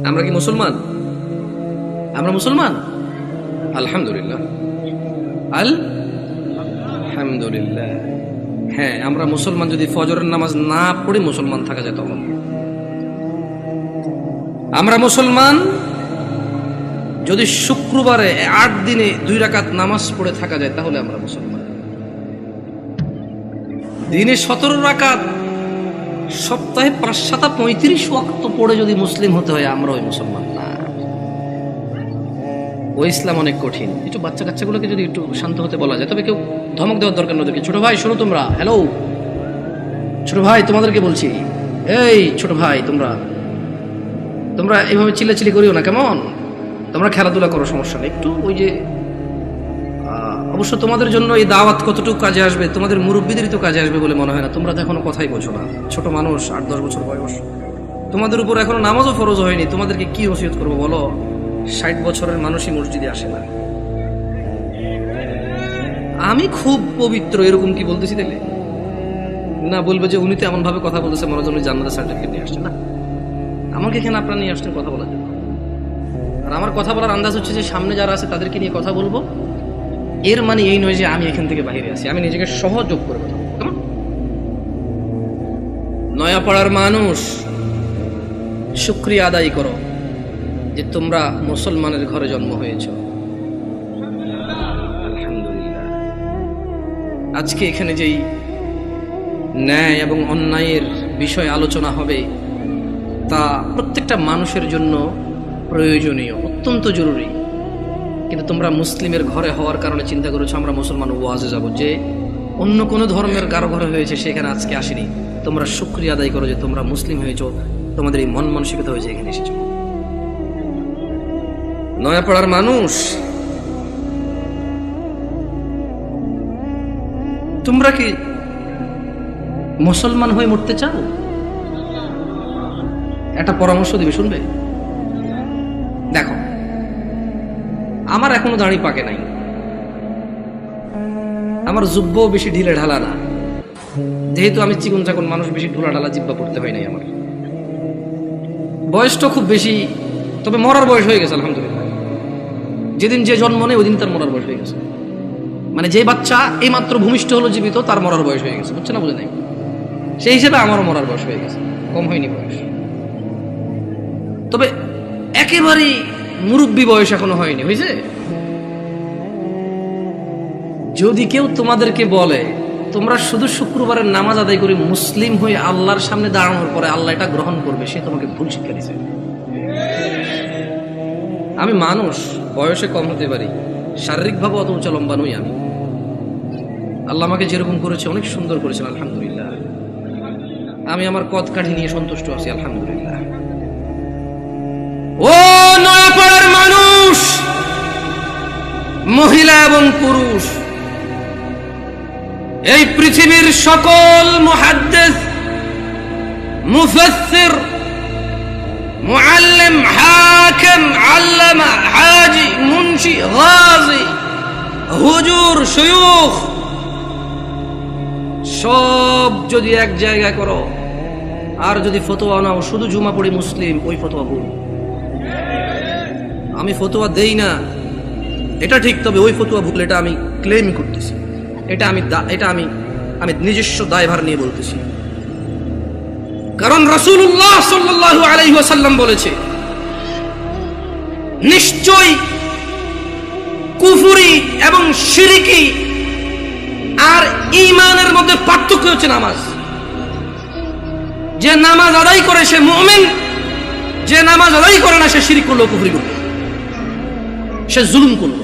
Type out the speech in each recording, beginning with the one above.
আমরা কি মুসলমান? আমরা মুসলমান আলহামদুলিল্লাহ, আলহামদুলিল্লাহ। হ্যাঁ, আমরা মুসলমান। যদি ফজরের নামাজ না পড়ে মুসলমান থাকা যায় তখন আমরা মুসলমান। যদি শুক্রবারে 8 দিনে 2 রাকাত নামাজ পড়ে থাকা যায় তাহলে আমরা মুসলমান। দিনে 17 রাকাত, সপ্তাহে 5-7-35 ওয়াক্ত পড়ে যদি মুসলিম হতে হয় আমরা ওই মুসলমান না। ওই ইসলাম অনেক কঠিন। একটু বাচ্চা কাচ্চাগুলোকে যদি একটু শান্ত হতে বলা যায়, তবে কেউ ধমক দেওয়ার দরকার নয়। ছোট ভাই শোনো, তোমরা হ্যালো, ছোট ভাই তোমাদেরকে বলছি, এই ছোট ভাই তোমরা এইভাবে চিল্লাচিল্লি করিও না, কেমন? তোমরা খেলাধুলা করো, সমস্যা নেই। একটু ওই যে অবশ্য তোমাদের জন্য এই দাওয়াত কতটুকু কাজে আসবে, তোমাদের মুরব্বীদেরই তো কাজে আসবে বলে মনে হয় না। তোমরা তো এখনো কথাই বোঝো না, ছোট মানুষ, 8-10 বছর বয়স। তোমাদের উপর এখনো নামাজও ফরজ হয়নি। তোমাদেরকে কি ওসিয়ত করবো বলো? 60 বছরের মানুষই মসজিদে আসে না। আমি খুব পবিত্র এরকম কি বলতেছি তাহলে? না, বলবে যে উনি তো এমন ভাবে কথা বলতেছে মনে হয় জান্নাতের সার্টিফিকেট নিয়ে আসছে। না, আমাকে এখানে আপনারা নিয়ে আসছেন কথা বলার জন্য। আর আমার কথা বলার আন্দাজ হচ্ছে যে সামনে যারা আছে তাদেরকে নিয়ে কথা বলবো। এর মানে এই নয় যে আমি এখান থেকে বাইরে আছি। আমি নিজেকে সহযোগ করে কথা বলবো। কেমন? নয়াপাড়ার মানুষ, শুকরিয়া আদায় করো যে তোমরা মুসলমানের ঘরে জন্ম হয়েছ। আলহামদুলিল্লাহ। আজকে এখানে যেই ন্যায় এবং অন্যায়ের বিষয় আলোচনা হবে তা প্রত্যেকটা মানুষের জন্য প্রয়োজনীয়, অত্যন্ত জরুরি। কিন্তু তোমরা মুসলিমের ঘরে হওয়ার কারণে চিন্তা করেছো আমরা মুসলমান ওয়াজে যাব, যে অন্য কোনো ধর্মের কারো ঘরে হয়েছে সেখানে আজকে আসেনি। তোমরা শুকরিয়া আদায় করো যে তোমরা মুসলিম হয়েছো, তোমাদের এই মন মানসিকতা হয়েছে এখানে এসেছো। নয়াপাড়ার মানুষ, তোমরা কি মুসলমান হয়ে মরতে চাও? একটা পরামর্শ দিবে, শুনবে? দেখো, আমার এখনো দাড়ি পাকে নাই, আমার জুব্বও বেশি ঢিলে ঢালা না। যেহেতু আমি চিকন চাকন মানুষ, বেশি ঢোলা ঢালা জিব্বা পড়তে হয় নাই। আমার বয়সটা খুব বেশি, তবে মরার বয়স হয়ে গেছে আলহামদুলিল্লাহ। যেদিন যে জন্ম নেই ওই দিন তার মরার বয়স হয়ে গেছে। মানে যে বাচ্চা এই মাত্র ভূমিষ্ঠ হলো জীবিত, তার মরার বয়স হয়ে গেছে। বুঝছে না? বুঝে নাই? সেই হিসেবে আমারও মরার বয়স হয়ে গেছে, কম হয়নি বয়স। তবে একেবারেই মুরব্বী বয়স এখনো হয়নি, হয়েছে। যদি কেউ তোমাদেরকে বলে তোমরা শুধু শুক্রবারের নামাজ আদায় করে মুসলিম হয়ে আল্লাহর সামনে দাঁড়ানোর পরে আল্লাহ এটা গ্রহণ করবে, সে তোমাকে ভুল শিক্ষা দিচ্ছে। আমি মানুষ, বয়সে কম হতে পারি, শারীরিকভাবে অত উঁচা লম্বা নই আমি। আল্লাহ আমাকে যেরকম করেছে অনেক সুন্দর করেছেন আলহামদুলিল্লাহ। আমি আমার কদ কাঠি নিয়ে সন্তুষ্ট আছি আলহামদুলিল্লাহ। ও নয়াপাড়ার মানুষ, মহিলা এবং পুরুষ, এই পৃথিবীর সকল মুহাদ্দিস, মুফাসসির, মুআল্লিম, হাকিম, আল্লামা, হাজি, মুন্সি, গাজী, হুজুর, শায়খ, সব যদি এক জায়গায় করো আর যদি ফতোয়া নাও শুধু জুমা পড়ি মুসলিম, ওই ফতোয়া ভুল। আমি ফতোয়া দেই না এটা ঠিক, তবে ওই ফতোয়া ভুল, এটা আমি ক্লেম করতেছি। এটা আমি নিজস্ব দায়ভার নিয়ে বলতেছি। কারণ রাসূলুল্লাহ সাল্লাল্লাহু আলাইহি ওয়াসাল্লাম বলেছে, নিশ্চয় কুফরি এবং শিরকি আর ঈমানের মধ্যে পার্থক্য হচ্ছে নামাজ। যে নামাজ আদায় করে সে মুমিন, যে নামাজ আদায় করে না সে শিরক করলো, কুফরি করলো, সে জুলুম করলো।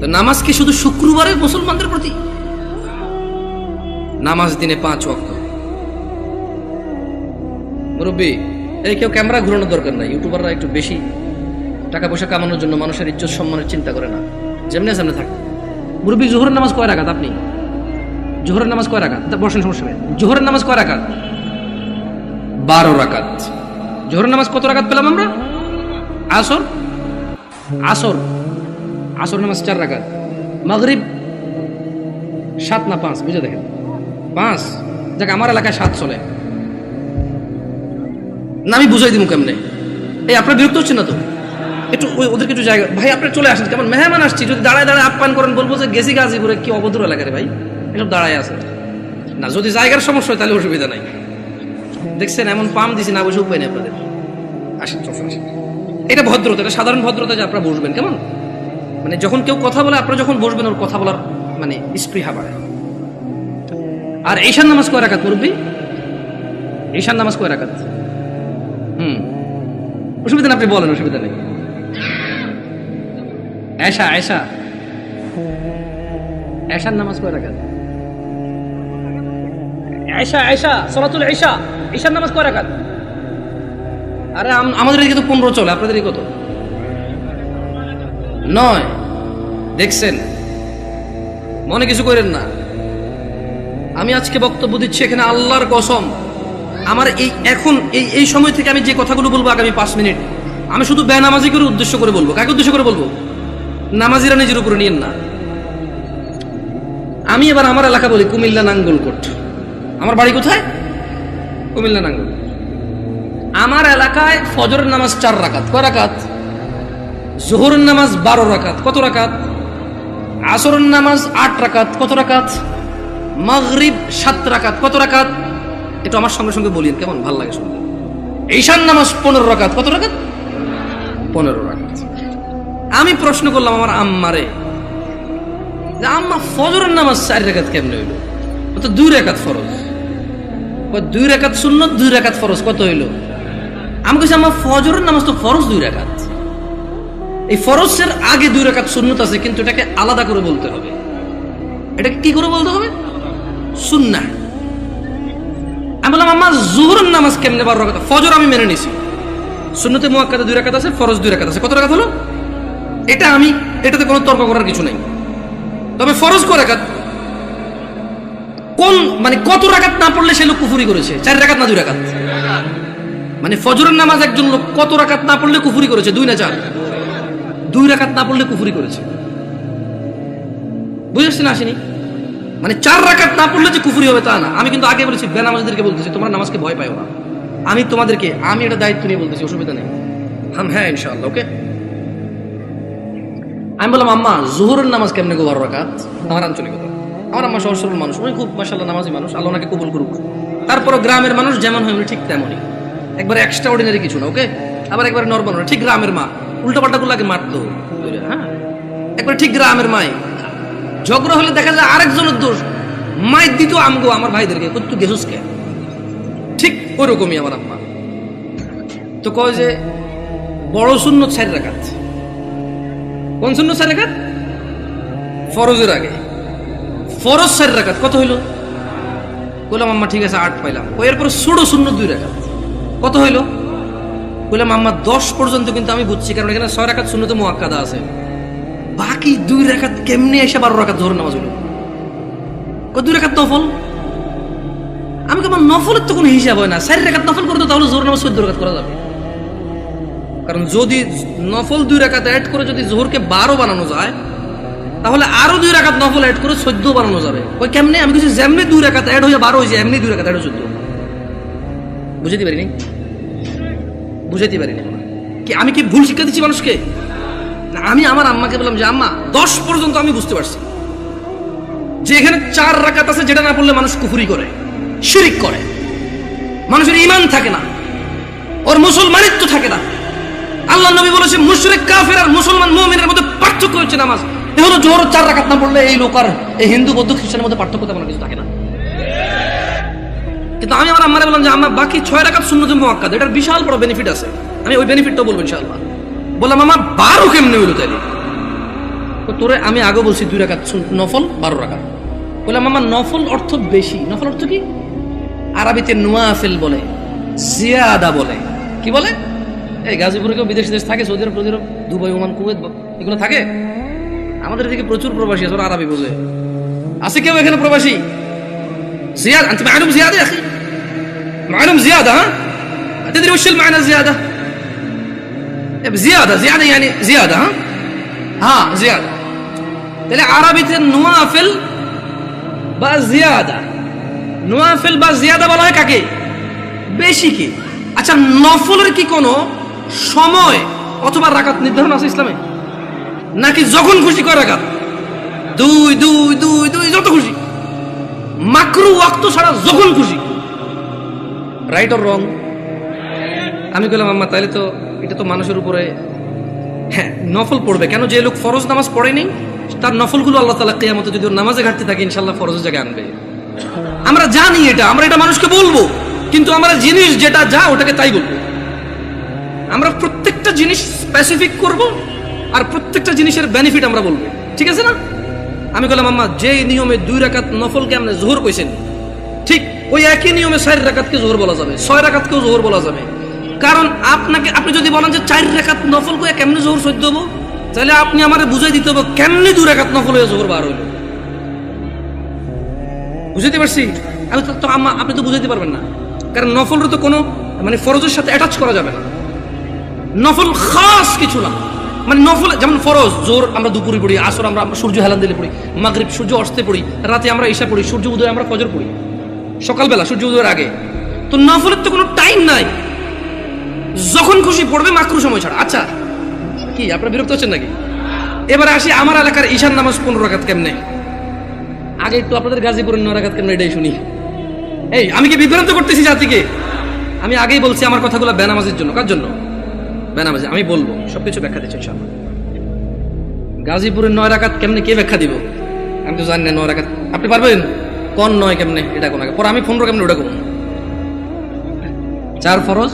তো নামাজ কি শুধু শুক্রবারে মুসলমানদের প্রতি? নামাজ দিনে 5 ওয়াক্ত। মুরব্বী, এই কেউ ক্যামেরা ঘোরানোর দরকার নাই। ইউটিউবাররা একটু বেশি টাকা পয়সা কামানোর জন্য মানুষের ইজ্জত সম্মানের চিন্তা করে না, যেমনি সামনে থাকে। মুরব্বী, জোহরের নামাজ কয় রাকাত? আপনি জোহরের নামাজ কয় রাকাত? বসেন, সমস্যা নেই। জোহরের নামাজ কয় রাকাত? 12 রাকাত। জোহরের নামাজ কত রাকাত পেলাম আমরা? আসর নামাজ 4 রাকাত। মাগরিব 7 না 5? বুঝে দেখেন, 5। দেখ, আমার এলাকায় 7 চলে। না আমি বুঝাই দিব কেমনে? এই আপনার বিরক্ত হচ্ছেন না তো? একটু ওদেরকে একটু জায়গা, ভাই আপনি চলে আসেন, কেমন মেহমান আসছি, যদি দাঁড়ায় দাঁড়ায় আপ্যায়ন করেন বলবো যে গেছি গাজীপুরে, কি অভদ্র এলাকা রে ভাই, এসব দাঁড়ায় আছে না। যদি জায়গার সমস্যা হয় তাহলে অসুবিধা নাই। দেখছেন এমন পাম দিছি না, বসে উপায় নেই আপনাদের। আসেন চলে আসেন, এটা ভদ্রতা, এটা সাধারণ ভদ্রতা যে আপনারা বসবেন। কেমন মানে যখন কেউ কথা বলে আপনারা যখন বসবেন ওর কথা বলার মানে স্পৃহা বাড়ে। আর ঈশান নামাজ কয় রাকাত মুরব্বি? ঈশান নামাজ কয় রাকাত? অসুবিধা নেই, আপনি বলেন, অসুবিধা নেই। এশা এশা এশার নামাজ কয় রাকাত? এশা এশা সালাতুল ইশা, ঈশার নামাজ কয় রাকাত? আরে আমাদের এদিকে তো 15 চলে, আপনাদের এদিকে কত? 9। দেখছেন, মনে কিছু করেন না। আমি আজকে বক্তব্য দিচ্ছি এখানে আল্লাহর কসম, আমার এই সময় থেকে আমি যে কথাগুলো বলবো আগামী 5 মিনিট, আমি শুধু বেনামাজি করে উদ্দেশ্য করে বলবো। কাকে উদ্দেশ্য করে বলবো? নামাজিরা নিজের উপরে নিয়েন না। আমি এবার আমার এলাকা বলি, কুমিল্লা নাঙ্গলকোট। আমার বাড়ি কোথায়? কুমিল্লা নাঙ্গল। আমার এলাকায় ফজরের নামাজ 4 রাকাত। কয় রাকাত? জোহরের নামাজ 12 রাকাত। কত রাকাত? আসরের নামাজ 8 রাকাত। কত রাকাত? মাগরিব 7 রাকাত। কত রাকাত? এটা আমার সঙ্গে সঙ্গে বলিন, কেমন ভাল লাগে শুনতে। ঈশান নামাজ 15 রাকাত। কত রাকাত? 15 রাকাত। আমি প্রশ্ন করলাম আমার আম্মারে, যে আম্মা ফজরের নামাজ 4 রাকাত কেমনে হইল? তো 2 রাকাত ফরজ। 2 রাকাত সুন্নত, 2 রাকাত ফরজ। কত হইল? আমি কইছি আম্মা ফজরের নামাজ তো ফরজ 2 রাকাত, এই ফরজের আগে 2 রাকাত সুন্নত আছে, কিন্তু এটাকে আলাদা করে বলতে হবে। এটাকে কি করে বলতে হবে? সুন্নাহ। আমি বললাম আম্মা জোহরের নামাজ কেমনে 12 রাকাত? ফজর আমি মেনে নিছি, সুন্নতে মুআক্কাদা 2 রাকাত আছে, ফরজ 2 রাকাত আছে। কত রাকাত হলো? এটাতে কোনো তর্ক করার কিছু নাই। তবে ফরজ কয় রাকাত? কোন মানে কত রাকাত না পড়লে সে লোক কুফরি করেছে? 4 রাকাত না 2 রাকাত? মানে ফজরের নামাজ একজন লোক কত রাকাত না পড়লে কুফরি করেছে? 2 না 4? 2 রাকাত না পড়লে কুফরি করেছে। বুঝেছেন? আসেনি মানে 4 রাকাত না পড়লে যে কুফরি হবে তা না। আমি কিন্তু আগে বলেছি, বেনামাজিদেরকে বলতেছি তোমরা নামাজকে ভয় পাও না। আমি এটা দায়িত্ব নিয়ে বলতেছি, অসুবিধা নেই। হ্যাঁ ইনশাআল্লাহ, ওকে। আমি বললাম আম্মা জোহরের নামাজ কেমনে গো 12 রাকাত? আমার আঞ্চলিকতা, আমার আম্মা সহজ সরল মানুষ, উনি খুব মাশাআল্লাহ নামাজি মানুষ, আল্লাহ ওনাকে কবুল করুক। তারপরও গ্রামের মানুষ যেমন হয় উনি ঠিক তেমনই, একবারে এক্সট্রা অর্ডিনারি কিছু না, ওকে। আবার একবারে নরমাল না, ঠিক গ্রামের মা। উল্টা পাল্টা গুলো আগে মারতো, হ্যাঁ, একবারে ঠিক গ্রামের মাই। ঝগড়া হলে দেখা যায় আরেকজনের দোষ, মাইর দিত আমগো আমার ভাইদেরকে, কত গেছুস কে, ঠিক ওরকমই আমার আম্মা। তো কয় যে বড় সুন্নত 4 রাকাত। কোন সুন্নত 4 রাকাত? ফরজের আগে ফরজ 4 রাকাত। কত হইল? বললাম আম্মা ঠিক আছে 8 পাইলাম। এরপর ছোট সুন্নত 2 রাকাত। কত হইল? বললাম আম্মা 10 পর্যন্ত কিন্তু আমি বুঝছি, কারণ এখানে 6 রাকাত সুন্নতে মুআক্কাদা আছে, বাকি 2 রাকাত কেমনে এসে 12 রাকাত জোহর নামাজ হইল? 2 রাকাত নফল। আমি কেমন নফলের তো কোনো হিসাব হয় না, 4 রাকাত নফল করতে তাহলে জোহর নামাজ 14 রাকাত করা যাবে। কারণ যদি নফল 2 রাকাত অ্যাড করে যদি জোহরকে 12 বানানো যায়, তাহলে আরো 2 রাকাত নফল অ্যাড করে 14 বানানো যাবে। ওই কেমনে? আমি কিছু যেমনি 2 রাকাত অ্যাড হয়ে 12 হয়েছে, এমনি 2 রাকাত অ্যাড হয়ে 14। বুঝাইতে পারিনি কি? আমি কি ভুল শিক্ষা দিচ্ছি মানুষকে? আমি আমার আম্মাকে বললাম যে আম্মা 10 পর্যন্ত আমি বুঝতে পারছি যে এখানে 4 রাকাত আছে, যেটা না পড়লে মানুষ কুফরি করে, শিরিক করে, মানুষের ঈমান থাকে না, ওর মুসলমানিত্ব থাকে না। আল্লাহ নবী বলেছে মুশরিক কাফের আর মুসলমান মুমিনের মধ্যে পার্থক্য হচ্ছে নামাজ। এ হলো জোহর 4 রাকাত না পড়লে এই লোক আর এই হিন্দু বৌদ্ধ খ্রিস্টানের মধ্যে পার্থক্য তেমন কিছু থাকে না। কিন্তু আমি আমার আম্মারে বললাম যে আম্মা বাকি 6 রাকাত সুন্নতে মুআক্কাদা, এটার বিশাল বড় বেনিফিট আছে, আমি ওই বেনিফিটটাও বলবো ইনশাআল্লাহ। বললাম আম্মা 12 কেমনে হইলো তাইলে? তোরে আমি আগে বলছি 2 রাকাত নফল 12 রাকাত। বললাম আম্মা নফল অর্থ বেশি। নফল অর্থ কি? আরবিতে নওয়াফিল বলে, জিয়াদা বলে। কি বলে? এই গাজীপুরে কেউ বিদেশি দেশ থাকে, সৌদি আরব, দুবাই, ওমান, কুয়েত, এগুলো থাকে। আমাদের এদিকে প্রচুর প্রবাসী আছে, আরবি বোঝে। আছে কেউ এখানে প্রবাসী? زيادة أنت معلوم زيادة يا أخي، معلوم زيادة، ها تدري وش المعنى زيادة؟ زيادة يعني زيادة، ها زيادة. তাহলে আরবিতে নওয়াফিল বা জিয়াদা, নওয়াফিল বা জিয়াদা বলা হয় কাকে? বেশি কি। আচ্ছা, নফলের কি কোনো সময় অথবা রাকাত নির্ধারণ আছে ইসলামে, নাকি যখন খুশি কয় রাকাত? দুই দুই দুই দুই যত খুশি, মাকরু ওয়াক্ত ছাড়া যখন খুশি। Right or wrong? আমি বললাম আম্মা তাহলে তো এটা তো মানুষের উপরে, হ্যাঁ নফল পড়বে কেন? যে লোক ফরজ নামাজ পড়েনি তার নফলগুলো আল্লাহ তাআলা কিয়ামতে যদি ওর নামাজে ঘাটতি থাকে ইনশাআল্লাহ ফরজের জায়গায় আনবে। আমরা জানি এটা, আমরা এটা মানুষকে বলবো, কিন্তু আমরা জিনিস যেটা যা ওটাকে তাই বলবো। আমরা প্রত্যেকটা জিনিস স্পেসিফিক করব আর প্রত্যেকটা জিনিসের বেনিফিট আমরা বলবো, ঠিক আছে না? আমি বললাম আম্মা যে নিয়মে 2 রাকাত নফলকে আপনি যোহর কইছেন, ঠিক ওই একই নিয়মে 4 রাকাতকে যোহর বলা যাবে, 6 রাকাতকেও যোহর বলা যাবে। কারণ আপনি যদি বলেন যে 4 রাকাত নফল কইয়া কেমনে যোহর সহ্য হবো, তাহলে আপনি আমারে বুঝাই দিতে হবে কেমনে 2 রাকাত নফল হয়ে যোহর বার হইল। বুঝাইতে পারছি? আমি তো আম্মা আপনি তো বুঝাইতে পারবেন না, কারণ নফলের তো কোনো মানে ফরজের সাথে অ্যাটাচ করা যাবে না। নফল খাস কিছু না, মানে নফল যেমন ফরজ জোর আমরা দুপুরে পড়ি, আসর আমরা সূর্য হেলান দিলে পড়ি, মাগরিব সূর্য অস্তে পড়ি, রাতে আমরা ঈশা পড়ি, সূর্য উদয় আমরা ফজর পড়ি, সকালবেলা সূর্য উদয়ের আগে। তো নফলের তো কোনো টাইম নাই, যখন খুশি পড়বে মাকরু সময় ছাড়া। আচ্ছা কি আপনারা বিরক্ত হচ্ছেন নাকি? এবারে আসি আমার এলাকার ঈশার নামাজ 15 রাকাত কেমনে। আগে একটু আপনাদের গাজীপুরের 9 রাকাত কেমনে এটাই শুনি। এই আমি কি বিভ্রান্ত করতেছি জাতিকে? আমি আগেই বলছি আমার কথাগুলো বেনামাজের জন্য। কার জন্য? বেনামাজি। আমি বলবো সবকিছু ব্যাখ্যা দিচ্ছি ইনশাআল্লাহ। গাজীপুরের 9 রাকাত কেমনে কে ব্যাখ্যা দিব? আমি তো জানি না 9 রাকাত। আপনি পারবেন কোন 9 কেমনে এটা কোন আগে পরে আমি 15 কেমনে ওটা কোন? 4 ফরজ,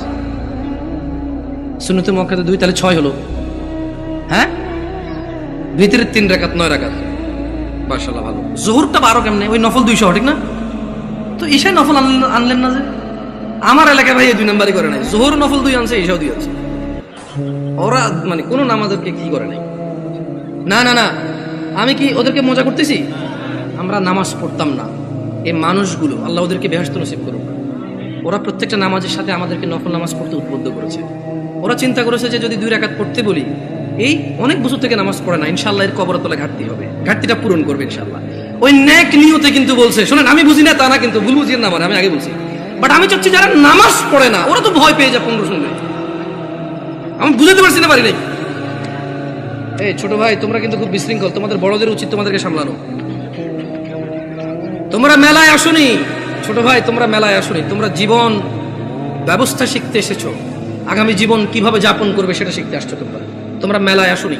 সুন্নতে মুআক্কাদা 2, তাহলে 6 হলো। হ্যাঁ ভিতরে 3 রাকাত, 9 রাকাত। মাশাআল্লাহ ভালো। যোহরটা 12 কেমনে? ওই নফল 200, ঠিক না? তো ঈশায় নফল আনলেন না যে? আমার এলাকায় ভাই এই 2 নাম্বারই করে নাই। যোহর নফল 2 আনছে, ঈশাও 2 আনছে। ওরা মানে কোন নামাজকে কি করে নাই। না না না, আমি কি ওদেরকে মজা করতেছি? আমরা নামাজ পড়তাম না, এই মানুষগুলো আল্লাহ ওদেরকে বেহেশত নসিব করুক, ওরা প্রত্যেকটা নামাজের সাথে আমাদেরকে নফল নামাজ পড়তে উদ্বুদ্ধ করেছে। ওরা চিন্তা করেছে যে যদি 2 রাকাত পড়তে বলি, এই অনেক বছর থেকে নামাজ পড়ে না, ইনশাআল্লাহ এর কবরের তলায় ঘাটতি হবে, ঘাটতিটা পূরণ করবে ইনশাআল্লাহ। ওই নেক নিয়তে কিন্তু বলছে। শোনেন, আমি বুঝি না তা না, কিন্তু ভুল বুঝিয়ে না আমার, আমি আগে বলছি। বাট আমি চাচ্ছি যারা নামাজ পড়ে না ওরা তো ভয় পেয়ে যায় 15 শুনলে। আমি বুঝাতে পারছি না, পারি নাই। এই ছোট ভাই তোমরা কিন্তু খুব বিশৃঙ্খল, তোমাদের বড়দের উচিত তোমাদেরকে সামলানো। তোমরা মেলায় আসোনি ছোট ভাই, তোমরা মেলায় আসোনি, তোমরা জীবন ব্যবস্থা শিখতে এসেছো, আগামী জীবন কিভাবে যাপন করবে সেটা শিখতে আসছো। তোমরা মেলায় আসোনি।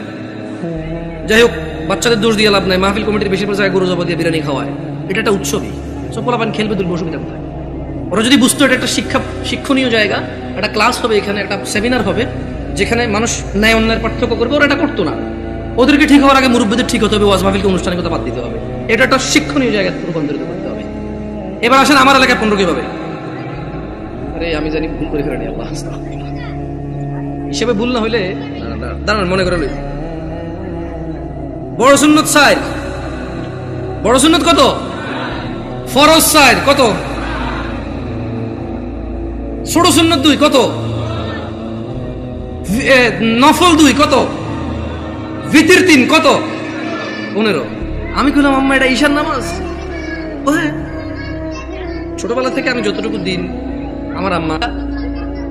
যাই হোক, বাচ্চাদের দোষ দিয়ে লাভ নাই। মাহফিল কমিটির বেশিরভাগ জায়গায় গরু জবা দিয়ে বিরিয়ানি খাওয়ায়, এটা একটা উৎসবই। সব পোলাপান খেলবে, দুর্ব অসুবিধা কোথায়? ওরা যদি বুঝতো এটা একটা শিক্ষণীয় জায়গা, একটা ক্লাস হবে এখানে, একটা সেমিনার হবে যেখানে মানুষ ন্যায় অন্যায়ের পার্থক্য করবে, ওরা এটা করতো না। ওদেরকে ঠিক হওয়ার আগে মুরব্বীদের ঠিক হতে হবে, ওয়াজ মাহফিলকে আনুষ্ঠানিকতা বাদ দিতে হবে। এটা একটা শিক্ষণীয় জায়গায় রূপান্তরিত করতে হবে। এবার আসেন আমার এলাকায় 15 কিভাবে? আরে আমি জানি ভুল করে ফেলেনি, আল্লাহ হিসেবে ভুল না হইলে দাঁড়ান মনে করে লই। বড় সুন্নত 4, বড় সুন্নত কত? ফরজ 4 কত? ছোট সুন্নত 2 কত? নফল 2 কত? ভিতর 3 কত? 15। আমি কইলাম আম্মা এটা ঈশার নামাজ? ও হ্যাঁ, ছোটবেলা থেকে আমি যতটুকু দিন, আমার আম্মা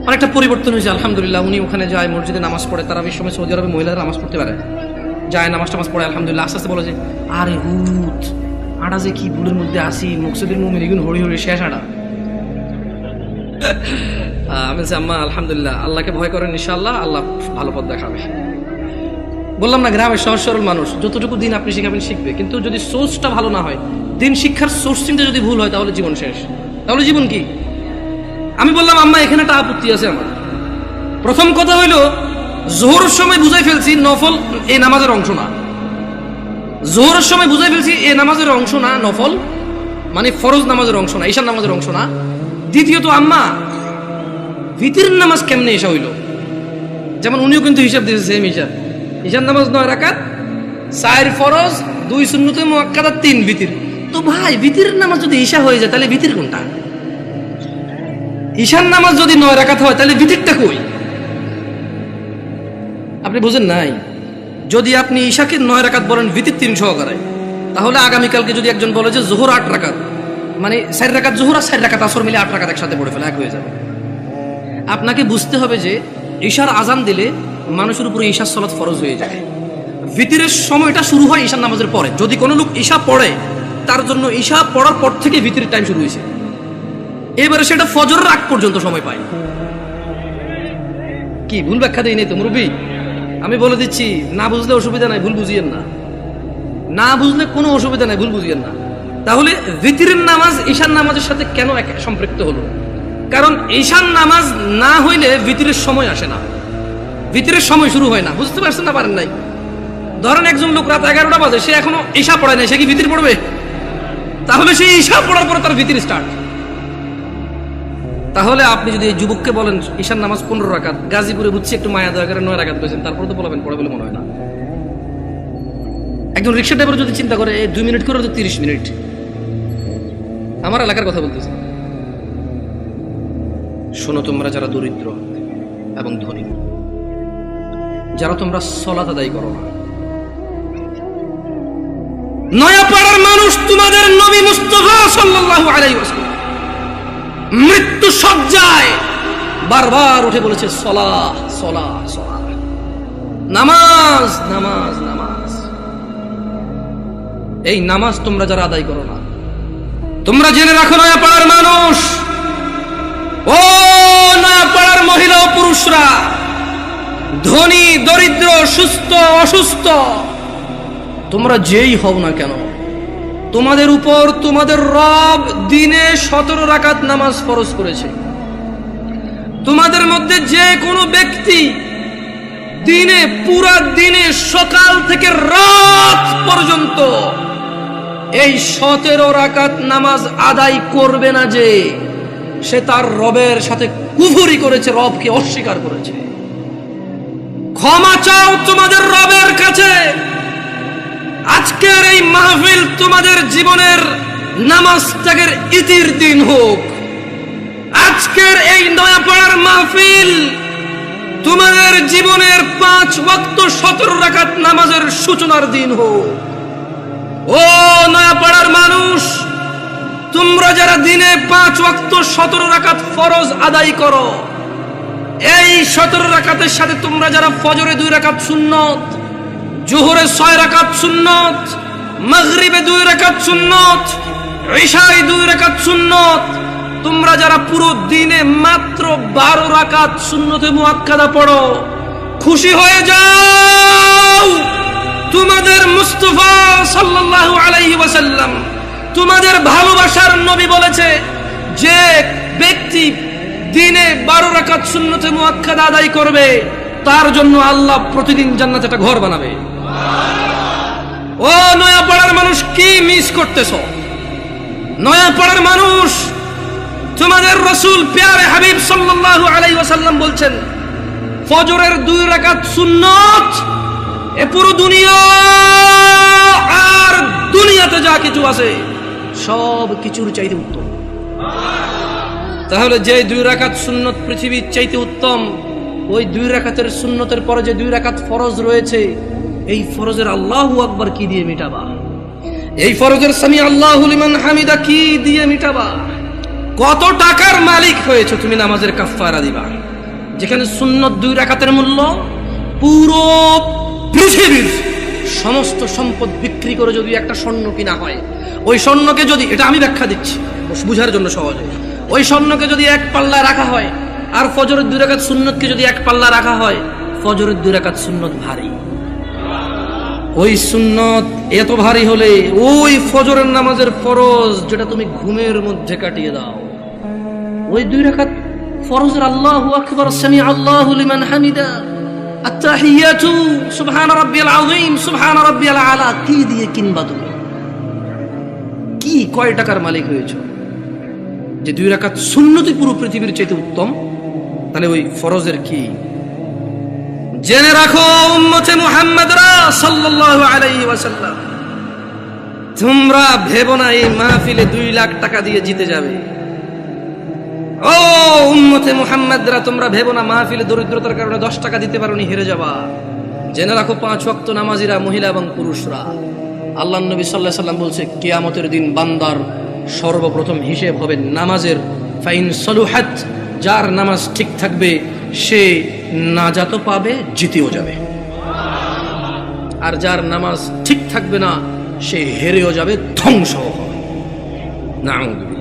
অনেকটা পরিবর্তন হয়েছে আলহামদুলিল্লাহ। উনি ওখানে যায়, মসজিদে নামাজ পড়ে। তারাবির সময় সৌদি আরবে মহিলারা নামাজ পড়তে পারে, যায় নামাজ টামাজ পড়ে আলহামদুলিল্লাহ। আস্তে আস্তে বলে যে আরে হুত আড়া যে কি ভুলের মধ্যে আসি, মুকসুদের মুমিন এগুন হরি হরি শেষ আড়া। আমি বলছি আম্মা আলহামদুলিল্লাহ, আল্লাহকে ভয় করেন, ইনশাআল্লাহ আল্লাহ ভালো পথ দেখাবে। বললাম না, গ্রামের সহজ সরল মানুষ, যতটুকু দিন আপনি শিখাবেন শিখবে, কিন্তু যদি সোর্সটা ভালো না হয়, দিন শিক্ষার সোর্সিংটা যদি ভুল হয়, তাহলে জীবন শেষ। তাহলে জীবন কি? আমি বললাম আম্মা এখানে একটা আপত্তি আছে আমার। প্রথম কথা হইল, জোহরের সময় বুঝাই ফেলছি নফল এই নামাজের অংশ না। জোহরের সময় বুঝাই ফেলছি এই নামাজের অংশ না, নফল মানে ফরজ নামাজের অংশ না, ঈশার নামাজের অংশ না। দ্বিতীয়ত আম্মা ভিতরের নামাজ কেমনে এসা হইল? যেমন উনিও কিন্তু হিসাব দিয়েছে সেম হিসাব। ঈশার নামাজ 9 রাকাত, 4 ফরজ, 2 সুন্নতে মুআক্কাদা, 3 ভিতর। তো ভাই ভিতরের নামাজ যদি ঈশা হয়ে যায় তাহলে ভিতর কোনটা? ঈশার নামাজ যদি 9 রাকাত হয় তাহলে ভিতরটা কই? আপনি বুঝেন নাই? যদি আপনি ঈশাকে 9 রাকাত বলেন ভিতর 3 সহকারে, তাহলে আগামীকালকে যদি একজন বলে যে জোহর 8 রাকাত, মানে 4 রাকাত জোহর আর 4 রাকাত আসর মিলে 8 রাকাত একসাথে পড়ে ফেলে, এক হয়ে যাবে। আপনাকে বুঝতে হবে যে ঈশার আজান দিলে মানুষের উপরে ঈশার সালাত ফরজ হয়ে যায়। ভিতরের সময়টা শুরু হয় ঈশার নামাজের পরে। যদি কোনো লোক ঈশা পড়ে, তার জন্য ঈশা পড়ার পর থেকে ভিতরের টাইম শুরু হয়েছে, এবারে সেটা ফজরের আগ পর্যন্ত সময় পায়। কি ভুল ব্যাখ্যা দেই নেই তো মুরব্বী? আমি বলে দিচ্ছি, না বুঝলে অসুবিধা নাই, ভুল বুঝিয়েন না। না বুঝলে কোনো অসুবিধা নাই, ভুল বুঝিয়েন না। তাহলে ভিতরের নামাজ ঈশার নামাজের সাথে কেন সম্পৃক্ত হলো? কারণ ঈশার নামাজ না হইলে ভিতরের সময় আসে না, ভিতরের সময় শুরু হয় না। বুঝতে পারছেন না? পারেন নাই? ধরেন একজন লোক রাত 11টা বাজে, সে এখনো ঈশা পড়ে নাই, সে কি ভিতর পড়বে? তাহলে সে ঈশা পড়ার পরে তার ভিতর স্টার্ট। তাহলে আপনি যদি এই যুবককে বলেন ঈশার নামাজ 15 রাকাত, গাজীপুরে বুঝছি একটু মায়া দয়া করে 9 রাকাত পেয়েছেন, তারপরে তো বলবেন পড়ে বলে মনে হয় না। একজন রিক্সা ড্রাইভার যদি চিন্তা করে 2 মিনিট করে তো 30 মিনিট। আমার এলাকার কথা বলতেছি। শোনো, তোমরা যারা দরিদ্র এবং ধনী, যারা তোমরা সালাত আদায় করো না, নয়াপাড়ার মানুষ তোমাদের নবী মুস্তাফা সাল্লাল্লাহু আলাইহি ওয়াসাল্লাম মৃত্যু সজ্জায় বারবার উঠে বলেছে সালাহ সালাহ সালাহ, নামাজ নামাজ নামাজ। এই নামাজ তোমরা যারা আদায় করো না, তোমরা জেনে রাখো নয়াপাড়ার মানুষ, ও নয়াপাড়ার মহিলা ও পুরুষরা, ধনী দরিদ্র, সুস্থ অসুস্থ, তোমরা যেই হও না কেন, তোমাদের উপর তোমাদের রব দিনে 17 রাকাত নামাজ ফরজ করেছে। তোমাদের মধ্যে যে কোনো ব্যক্তি দিনে, পুরা দিনে সকাল থেকে রাত পর্যন্ত এই 17 রাকাত নামাজ আদায় করবে না, যে সে তার রবের সাথে কুফরি করেছে, রবকে অস্বীকার করেছে। ক্ষমা চাও তোমাদের রবের কাছে। আজকের এই মাহফিল তোমাদের জীবনের নামাজ ত্যাগের ইতির দিন হোক। আজকের এই নয়াপাড়ার মাহফিল তোমাদের জীবনের 5 ওয়াক্ত 17 রাকাত নামাজের সূচনার দিন হোক। ও নয়াপাড়ার মানুষ, তোমরা যারা দিনে 5 ওয়াক্ত 17 রাকাত ফরজ আদায় করো, এই 17 রাকাতের সাথে তোমরা যারা ফজরে 2 রাকাত সুন্নত, জোহরে 6 রাকাত সুন্নত, মাগরিবে 2 রাকাত সুন্নত, ইশায় 2 রাকাত সুন্নত, তোমরা যারা পুরো দিনে মাত্র 12 রাকাত সুন্নতে মুআক্কাদা পড়ো, খুশি হয়ে যাও। তোমাদের মুস্তাফা সাল্লাল্লাহু আলাইহি ওয়াসাল্লাম, তোমাদের ভালোবাসার নবী বলেছে, যে ব্যক্তি দিনে 12 রাকাত সুন্নতে মুআক্কাদা আদায় করবে, তার জন্য আল্লাহ প্রতিদিন জান্নাতে একটা ঘর বানাবে। ও নয়াপাড়ার মানুষ, কি মিস করতেছো? নয়াপাড়ার মানুষ, তোমাদের রাসূল প্যারে হাবিব সাল্লাল্লাহু আলাইহি ওয়াসাল্লাম বলছেন, ফজরের 2 রাকাত সুন্নত এ পুরো দুনিয়া আর দুনিয়াতে যা কিছু আছে সব কিছুর চাইতে উত্তম। তাহলে যে 2 রাকাত সুন্নত পৃথিবীর চাইতে উত্তম, ওই 2 রাকাতের সুন্নতের পরে যে 2 রাকাত ফরজ রয়েছে, এই ফরজের আল্লাহু আকবার কি দিয়ে মিটাবা? এই ফরজের সামি আল্লাহু লিমান হামিদা কি দিয়ে মিটাবা? কত টাকার মালিক হয়েছে তুমি নামাজের কাফারা দিবা, যেখানে সুন্নত 2 রাকাতের মূল্য পুরো পৃথিবীর সমস্ত সম্পদ বিক্রি করে যদি একটা স্বর্ণ কিনা হয়, ওই স্বর্ণকে যদি, এটা আমি ব্যাখ্যা দিচ্ছি বুঝার জন্য সহজে, ওই স্বর্ণকে যদি এক পাল্লায় রাখা হয় আর ফজরের 2 রাকাত সুন্নতকে যদি এক পাল্লা রাখা হয়, ফজরের 2 রাকাত সুন্নত ভারী। ওই সুন্নত এত ভারী হলে ওই ফজরের নামাজের ফরজ যেটা তুমি ঘুমের মধ্যে কাটিয়ে দাও, ওই 2 রাকাত ফরজের আল্লাহু আকবার, সামি আল্লাহু লিমান হামিদা, আত-তাহিয়াতু সুবহান রাব্বিয়াল আযীম, সুবহান রাব্বিয়াল আলা কি দিয়ে কিনবা? তুমি কি কয় টাকার মালিক হয়েছো যে 2 রাকাত সুন্নতই পুরো পৃথিবীর চাইতে উত্তম? তাহলে ওই ফরজের কি? জেনে রাখো উম্মতে মুহাম্মাদরা সাল্লাল্লাহু আলাইহি ওয়াসাল্লাম, তোমরা ভেবো না এই মাহফিলে 2 লাখ টাকা দিয়ে জিতে যাবে। ও উম্মতে মুহাম্মাদরা, তোমরা ভেবো না মাহফিলে দরিদ্রতার কারণে 10 টাকা দিতে পারোনি হেরে যাবা। জেনে রাখো 5 ওয়াক্ত নামাজিরা, মহিলা এবং পুরুষরা, আল্লাহর নবী সাল্লাল্লাহু আলাইহি ওয়াসাল্লাম বলছে, কিয়ামতের দিন বান্দার সর্বপ্রথম হিসেব হবে নামাজের। ফাইন সলুহাত, যার নামাজ ঠিক থাকবে সে নাজাতও পাবে, জিতেও যাবে। আর যার নামাজ ঠিক থাকবে না সে হেরেও যাবে, ধ্বংসও হবে। নাউযুবিল্লাহ।